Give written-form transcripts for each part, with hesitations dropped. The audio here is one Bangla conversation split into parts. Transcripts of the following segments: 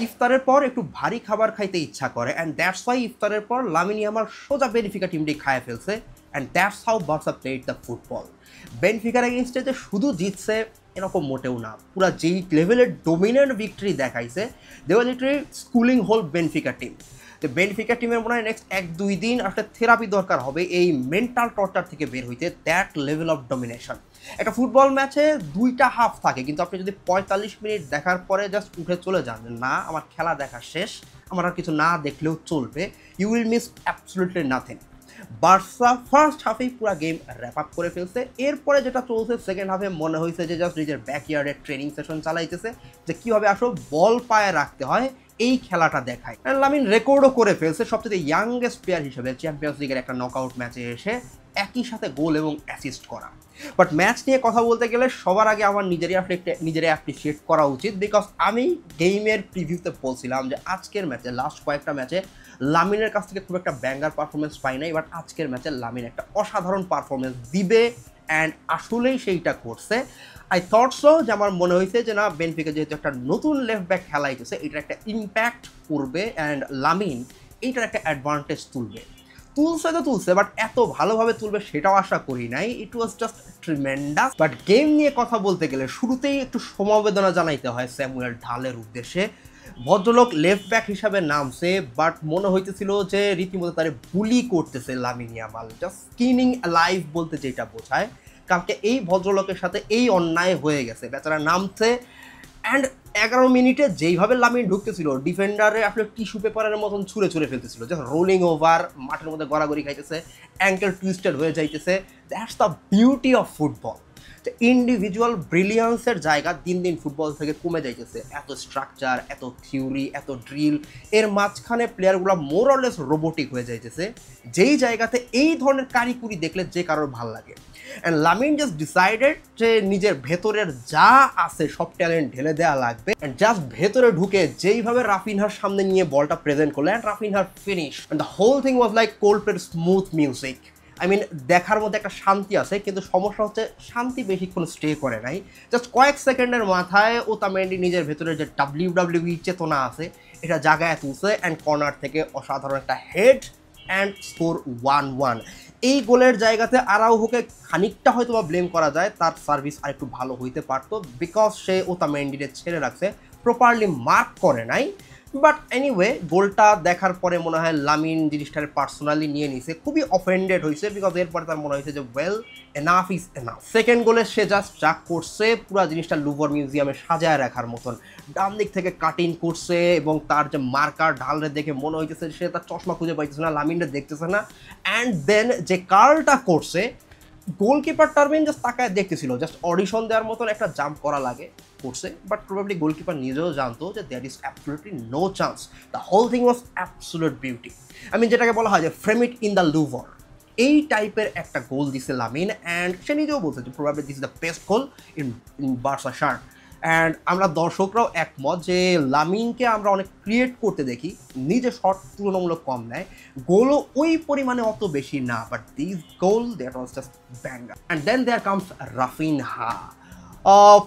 ইফতারের পর একটু ভারী খাবার খাইতে ইচ্ছা করে অ্যান্ড দ্যাটস ওয়াই ইফতারের পর লামিন ইয়ামাল সোজা বেনিফিকা টিমটি খায় ফেলছে and that's how Barca played the football. বেনফিকার এগেইনস্টে যে শুধু জিতছে এরকম মোটেও না, পুরা যেই লেভেলের ডোমিনেন্ট ভিক্টরি দেখাইছে they were literally schooling whole Benfica team. তো বেনফিকা টিমের মনে হয় নেক্সট 1-2 দিন আসলে থেরাপি দরকার হবে এই মেন্টাল টর্চার থেকে বের হইতে, দ্যাট লেভেল অফ ডমিনেশন। একটা ফুটবল ম্যাচে 2টা হাফ থাকে, কিন্তু আপনি যদি 45 মিনিট দেখার পরে জাস্ট উঠে চলে যান না আমার খেলা দেখা শেষ, আমার আর কিছু না দেখলেও চলবে, you will miss absolutely nothing. Barca first হাফেই পুরো গেম র্যাপ আপ করে ফেলছে। এরপরে যেটা চলছে সেকেন্ড হাফে মনে হয়েছে যে জাস্ট নিজের ব্যাকইয়ার্ডের ট্রেনিং সেশন চালাইতেছে, যে কীভাবে আসলে বল পায়ে রাখতে হয় এই খেলাটা দেখায়। লামিন রেকর্ডও করে ফেলছে সবচেয়ে ইয়াংগেস্ট প্লেয়ার হিসেবে চ্যাম্পিয়ন্স লিগের একটা নকআউট ম্যাচে এসে একই সাথে গোল এবং অ্যাসিস্ট করা। বাট ম্যাচ নিয়ে কথা বলতে গেলে সবার আগে আমার নিজেরই অ্যাপ্রিসিয়েট করা উচিত, বিকজ আমি গেমের প্রিভিউতে বলছিলাম যে আজকের ম্যাচে লাস্ট কয়েকটা ম্যাচে লামিনের কাছ থেকে খুব একটা ব্যাঙ্গার পারফরমেন্স পাই নাই, বাট আজকের ম্যাচে লামিন একটা অসাধারণ পারফরমেন্স দিবে অ্যান্ড আসলেই সেইটা করছে। আই থট সো, যে আমার মনে হয়েছে যে না বেনফিকা যেহেতু একটা নতুন লেফট ব্যাক খেলাইতেছে এটার একটা ইম্প্যাক্ট করবে অ্যান্ড লামিন এইটার একটা অ্যাডভান্টেজ তুলছে বাট এত ভালোভাবে তুলবে সেটাও আশা করি নাই। It was just tremendous. But game নিয়ে কথা বলতে গেলে শুরুতেই একটু সমবেদনা জানাইতে হয় স্যামুয়েল ঢালের উদ্দেশ্যে। ভদ্রলোক লেফট ব্যাক হিসাবে নামছে, বাট মনে হইতেছিল যে রীতিমতো তারে বুলি করতেছে লামিন ইয়ামাল, জাস্ট স্কিনিং লাইভ বলতে যেটা বোঝায়। কালকে এই ভদ্রলোকের সাথে এই অন্যায় হয়ে গেছে, বেচারা নামছে অ্যান্ড 11 মিনিটে যেইভাবে লামিন ঢুকতেছিল ডিফেন্ডারে আসলে টিস্যু পেপারের মতন ছুঁড়ে ফেলতেছিল, জাস্ট রোলিং ওভার, মাঠের মধ্যে গড়াগড়ি খাইতেছে, অ্যাঙ্কেল টুইস্টেড হয়ে যাইতেছে। That's the beauty of football. যে ইন্ডিভিজুয়াল ব্রিলিয়ান্সের জায়গা দিন দিন ফুটবল থেকে কমে যাইতেছে, এত স্ট্রাকচার, এত থিওরি, এত ড্রিল, এর মাঝখানে প্লেয়ারগুলো মোর অরলেস রোবোটিক হয়ে যাইতেছে, যেই জায়গাতে এই ধরনের কারিকুরি দেখলে যে কারোর ভাল লাগে। অ্যান্ড লামিন জাস্ট ডিসাইডেড যে নিজের ভেতরের যা আছে সব ট্যালেন্ট ঢেলে দেওয়া লাগবে অ্যান্ড জাস্ট ভেতরে ঢুকে যেইভাবে রাফিনহার সামনে নিয়ে বলটা প্রেজেন্ট করলো অ্যান্ড রাফিনহার finish, and the whole thing was like কোল্ডপ্লের স্মুথ মিউজিক। আই মিন দেখার মধ্যে একটা শান্তি আছে, কিন্তু সমস্যা হচ্ছে শান্তি বেশিক্ষণ স্টে করে নাই। জাস্ট কয়েক সেকেন্ডের মাথায় ওতামেন্ডি নিজের ভেতরে যে WWE চেতনা আছে এটা জাগায় তুলছে অ্যান্ড কর্নার থেকে অসাধারণ একটা হেড অ্যান্ড স্কোর 1-1। এই গোলের জায়গাতে আরাউহোকে খানিকটা হয়তো বা ব্লেম করা যায়, তার সার্ভিস আর একটু ভালো হইতে পারতো, বিকজ সে ওতামেন্ডিরে ছেড়ে রাখছে, প্রপারলি মার্ক করে নাই। বাট এনিওয়ে গোলটা দেখার পরে মনে হয় লামিন জিনিসটার পার্সোনালি নিয়ে নিছে, খুবই অফেন্ডেড হয়েছে, বিকজ এরপরে তার মনে হয়েছে যে well enough is enough. Second গোলে সে জাস্ট যা করছে পুরো জিনিসটা লুভর মিউজিয়ামে সাজায় রাখার মতন, ডান দিক থেকে কাটিং করছে এবং তার যে মার্কার ঢালরে দেখে মনে হইতেছে সে তার চশমা খুঁজে পাইতেছে না, লামিনটা দেখতেছে না, অ্যান্ড দেন যে কার্লটা করছে গোলকিপার টার্মিন জাস্ট তাকায় দেখতেছিল, জাস্ট অডিশন দেওয়ার মতন একটা জাম্প করা লাগে করছে, বাট প্রবাবলি গোলকিপার নিজেও জানতো যে there is absolutely no chance. The whole thing was absolute beauty. I mean যেটাকে বলা হয় যে frame it in the Louvre, এই টাইপের একটা গোল দিছে লামিন অ্যান্ড সে নিজেও বলছে যে probably this is the best goal in Barca shirt. And আমরা দর্শকরাও একমত যে লামিনকে আমরা অনেক ক্রিয়েট করতে দেখি, নিজে শট তুলনামূলক কম নেয়, গোলও ওই পরিমাণে অত বেশি না, but this goal that was just banger. And then there comes Raphinha.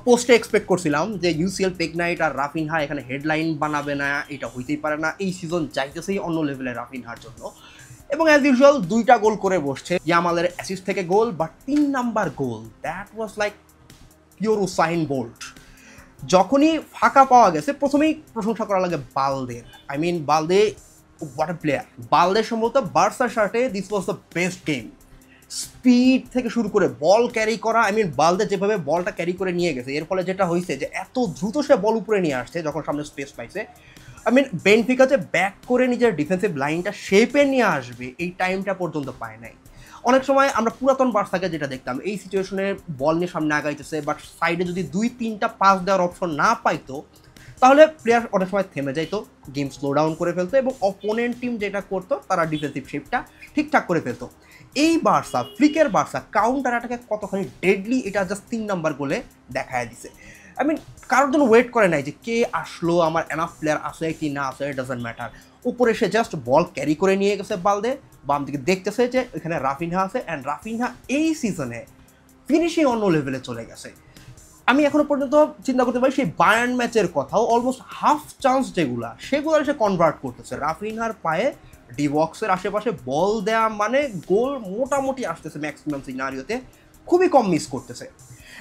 পোস্টে এক্সপেক্ট করছিলাম যে ইউসিএল পেক নাইট আর রাফিনহা এখানে হেডলাইন বানাবে না, এটা হইতেই পারে না, এই সিজন যাইতেছেই অন্য লেভেলের রাফিনহার জন্য। এবং অ্যাজ ইউজুয়াল 2টা গোল করে বসছে, ইয়ামালের অ্যাসিস্ট থেকে goal, but 3 number goal that was like pure Usain Bolt. যখনই ফাঁকা পাওয়া গেছে প্রথমেই প্রশংসা করা লাগে বালদের। I mean Balde what a player. Balde সম্ভবত বার্সার শার্টে this was the best game. Speed থেকে শুরু করে বল ক্যারি করা, আই মিন বালদে যেভাবে বলটা ক্যারি করে নিয়ে গেছে এর ফলে যেটা হয়েছে যে এত দ্রুত সে বল উপরে নিয়ে আসছে যখন সামনে স্পেস পাইছে। আই মিন বেনফিকা যে ব্যাক করে নিজের ডিফেন্সিভ লাইনটা শেপে নিয়ে আসবে এই টাইমটা পর্যন্ত পায় নাই। অনেক সময় আমরা পুরাতন বার্সাকে যেটা দেখতাম এই সিচুয়েশনে বল নিয়ে সামনে আগাইতেছে, বাট সাইডে যদি 2-3টা পাস দেওয়ার অপশন না পাইতো তাহলে প্লেয়ার অনেক সময় থেমে যাইতো, গেম স্লো ডাউন করে ফেলতো এবং অপোনেন্ট টিম যেটা করতো তারা ডিফেন্সিভ শেপটা ঠিকঠাক করে ফেলতো। এই বার্সা ফ্লিকের বার্সা কাউন্টার অ্যাটাকে কতখানি ডেডলি এটা জাস্ট 3 নাম্বার গোলে দেখায় দিছে। আই মিন কারোর জন্য ওয়েট করে নাই যে কে আসলো, আমার এনাফ প্লেয়ার আছে কি না আছে, ইট ডাজন্ট ম্যাটার। উপরে সে জাস্ট বল ক্যারি করে নিয়ে গেছে বালদে, বাম দিকে দেখতেছে যে এখানে রাফিনহা আছে অ্যান্ড রাফিনহা এই সিজনে ফিনিশিং অন্য লেভেলে চলে গেছে। আমি এখনো পর্যন্ত চিন্তা করতে পারি সেই বায়ার্ন ম্যাচের কথাও, অলমোস্ট হাফ চান্স সেগুলো সে কনভার্ট করতেছে। রাফিনহার পায়ে ডি বক্সের আশেপাশে বল দেয়া মানে গোল মোটামুটি আসতেছে ম্যাক্সিমাম সিনারিওতে, খুবই কম মিস করতেছে।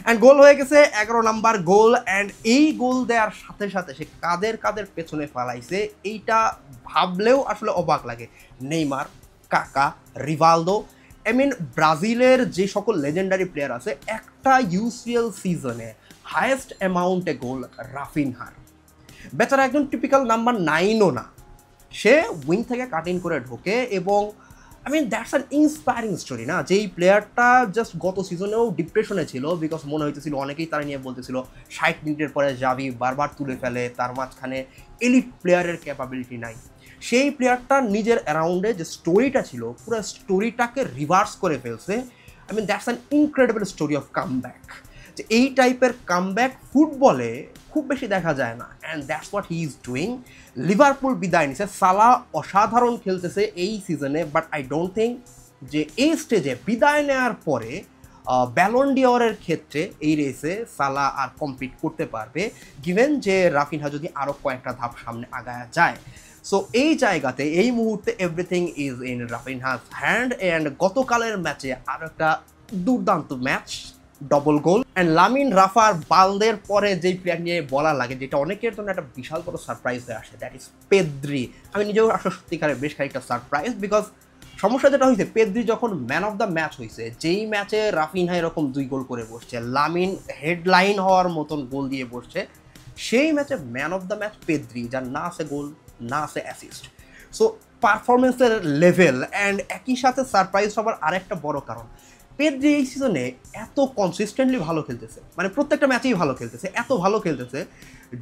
অ্যান্ড গোল হয়ে গেছে 11 নাম্বার গোল। অ্যান্ড এই গোল দেওয়ার সাথে সাথে সে কাদের কাদের পেছনে ফালাইছে এইটা ভাবলেও আসলে অবাক লাগে। নেইমার, কাকা, রিভালদো, ব্রাজিলের যে সকল লেজেন্ডারি প্লেয়ার আছে, একটা ইউসিএল সিজনে হায়েস্ট অ্যামাউন্টে গোল রাফিনহার। বেচারা একজন টিপিক্যাল নাম্বার 9ও না, সে উইং থেকে কাট ইন করে ঢোকে। এবং দ্যাটস অ্যান ইন্সপায়ারিং স্টোরি না, যেই প্লেয়ারটা জাস্ট গত সিজনেও ডিপ্রেশনে ছিল, বিকজ মনে হইতেছিল, অনেকেই তারা নিয়ে বলতেছিল 60 মিনিটের পরে জাভি বারবার তুলে ফেলে, তার মাঝখানে এলিট প্লেয়ারের ক্যাপাবিলিটি নাই। সেই প্লেয়ারটা নিজের অ্যারাউন্ডে যে স্টোরিটা ছিল, পুরো স্টোরিটাকে রিভার্স করে ফেলছে। That's an incredible story of comeback. যে এই টাইপের কামব্যাক ফুটবলে খুব বেশি দেখা যায় না, and that's what he is doing. Liverpool বিদায় নিছে, সালা অসাধারণ খেলতেছে এই সিজনে, বাট আই ডোন্ট থিঙ্ক যে এই স্টেজে বিদায় নেওয়ার পরে ব্যালন ডিওরের ক্ষেত্রে এই রেসে সালা আর কম্পিট করতে পারবে, গিভেন যে রাফিনহা যদি আরও কয়েকটা ধাপ সামনে আগায়া যায়। সো এই জায়গাতে এই মুহূর্তে everything is in Raphinha's hand. And গতকালের ম্যাচে আরও একটা দুর্দান্ত match, double goal. And Lamine রাফার বালদের পরে যেই প্লেয়ার নিয়ে বলা লাগে, যেটা অনেকের জন্য একটা বিশাল বড় সারপ্রাইজ হয়ে আসে, দ্যাট ইজ পেদ্রি। আমি নিজেও আসলে সত্যিকারে বেশ খানিকটা সারপ্রাইজ, বিকজ সমস্যা যেটা হয়েছে, পেদ্রি যখন ম্যান অফ দ্য ম্যাচ হয়েছে, যেই ম্যাচে রাফিনহা এরকম 2 গোল করে বসছে, লামিন হেডলাইন হওয়ার মতন গোল দিয়ে বসছে, সেই ম্যাচে man of the match Pedri, যার না আছে গোল, না আছে অ্যাসিস্ট। সো পারফরমেন্সের লেভেল। অ্যান্ড একই সাথে সারপ্রাইজ হবার আরেকটা বড় কারণ, পেদ্রি এই সিজনে এত কনসিস্টেন্টলি ভালো খেলতেছে, প্রত্যেকটা ম্যাচেই ভালো খেলতেছে, এত ভালো খেলতেছে,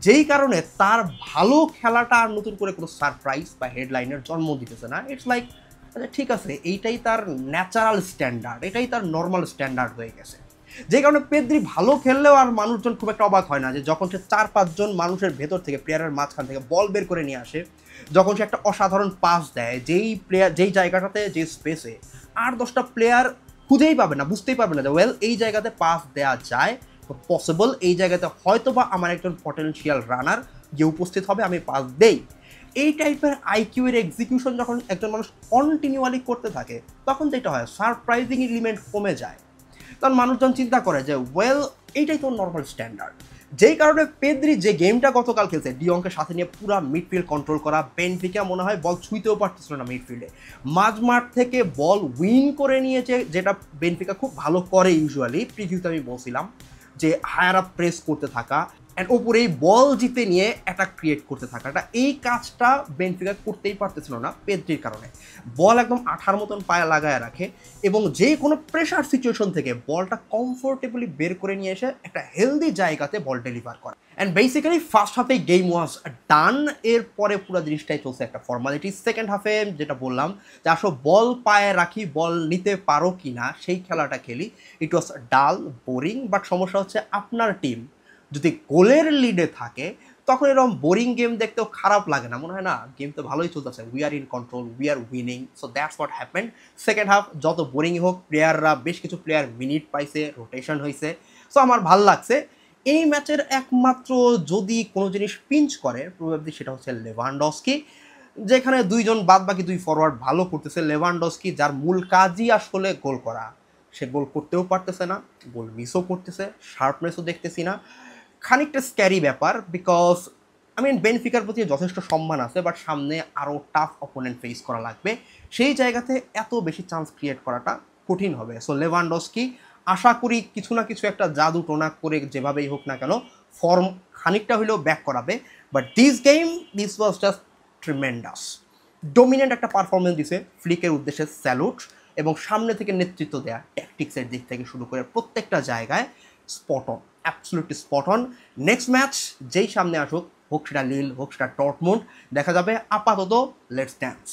যেই কারণে তার ভালো খেলাটা আর নতুন করে কোনো সারপ্রাইজ বা হেডলাইনের জন্ম দিতেছে না। ইটস লাইক ঠিক আছে, এইটাই তার ন্যাচারাল স্ট্যান্ডার্ড, এটাই তার নর্মাল স্ট্যান্ডার্ড হয়ে গেছে। যে কারণে পেদ্রি ভালো খেললেও আর মানুষজন খুব একটা অবাক হয় না, যে যখন সে 4-5 জন মানুষের ভেতর থেকে, প্লেয়ারের মাঝখান থেকে বল বের করে নিয়ে আসে, যখন সে একটা অসাধারণ পাস দেয়, যেই জায়গাটাতে, যে স্পেসে 8-10টা প্লেয়ার খুঁজেই পাবে না, বুঝতেই পারবে না যে ওয়েল এই জায়গাতে পাস দেওয়া যায়, পসিবল, এই জায়গাতে হয়তোবা আমার একজন পটেনশিয়াল রানার যে উপস্থিত হবে, আমি পাস দেই। এই টাইপের আইকিউ এর এক্সিকিউশন যখন একজন মানুষ কন্টিনিউয়ালি করতে থাকে, তখন যেটা হয়, সারপ্রাইজিং এলিমেন্ট কমে যায়। তখন মানুষজন চিন্তা করে যে ওয়েল এইটাই তো নর্মাল স্ট্যান্ডার্ড। যেই কারণে পেদ্রি যে গেমটা গতকাল খেলছে, ডিয়ংকে সাথে নিয়ে পুরো মিডফিল্ড কন্ট্রোল করা, বেনফিকা মনে হয় বল ছুঁইতেও পারতেছিল না মিডফিল্ডে, মাঝমাঠ থেকে বল উইন করে নিয়েছে, যেটা বেনফিকা খুব ভালো করে ইউজুয়ালি। প্রিভিউতে আমি বলছিলাম যে হায়ার আপ প্রেস করতে থাকা, অ্যান্ড ওপরেই বল জিতে নিয়ে অ্যাটাক ক্রিয়েট করতে থাকাটা, এই কাজটা বেনফিকা করতেই পারতেছিল না পেদ্রির কারণে। বল একদম আঠার মতন পায়ে লাগায় রাখে, এবং যে কোনো প্রেশার সিচুয়েশন থেকে বলটা কমফোর্টেবলি বের করে নিয়ে এসে একটা হেলদি জায়গাতে বল ডেলিভার করে। অ্যান্ড বেসিক্যালি ফার্স্ট হাফে গেম ওয়াজ ডান, এরপরে পুরো জিনিসটাই চলছে একটা ফর্মালিটি। সেকেন্ড হাফে যেটা বললাম, যে আসলে বল পায়ে রাখি, বল নিতে পারো কি না, সেই খেলাটা খেলি। ইট ওয়াজ ডাল, বোরিং, বাট সমস্যা হচ্ছে আপনার টিম যদি গোলের লিডে থাকে, তখন এরকম বোরিং গেম দেখতেও খারাপ লাগে না, মনে হয় না গেম তো ভালোই চলতেছে, we are in control, we are winning. So that's what happened. Second half যত বোরিং হোক, প্লেয়াররা, বেশ কিছু প্লেয়ার মিনিট পাইছে, রোটেশন হয়েছে, সো আমার ভাল লাগছে। এই ম্যাচের একমাত্র যদি কোনো জিনিস পিঞ্চ করে, প্রবাবলি সেটা হচ্ছে লেভানডস্কি, যেখানে 2 জন বাদ বাকি 2 ফরওয়ার্ড ভালো করতেছে। লেভানডস্কি, যার মূল কাজই আসলে গোল করা, সে গোল করতেও পারতেছে না, গোল মিসও করতেছে, শার্পনেসও দেখতেছি না। খানিকটা স্ক্যারি ব্যাপার, বিকজ বেনফিকার প্রতি যথেষ্ট সম্মান আছে, বাট সামনে আরও টাফ অপোনেন্ট ফেস করা লাগবে, সেই জায়গাতে এত বেশি চান্স ক্রিয়েট করাটা কঠিন হবে। সো লেভানডস্কি, আশা করি কিছু না কিছু একটা জাদু টোনা করে, যেভাবেই হোক না কেন, ফর্ম খানিকটা হলেও ব্যাক করাবে। But this was just tremendous, dominant একটা পারফরমেন্স দিছে। ফ্লিকের উদ্দেশ্যে স্যালুট, এবং সামনে থেকে নেতৃত্ব দেয়া, ট্যাকটিক্সের দিক থেকে শুরু করে প্রত্যেকটা জায়গায় spot on, absolutely spot on. Next match যেই সামনে আসুক, হোক সেটা লিল, হোক সেটা ডর্টমুন্ড, দেখা যাবে। আপাতত লেটস ড্যান্স।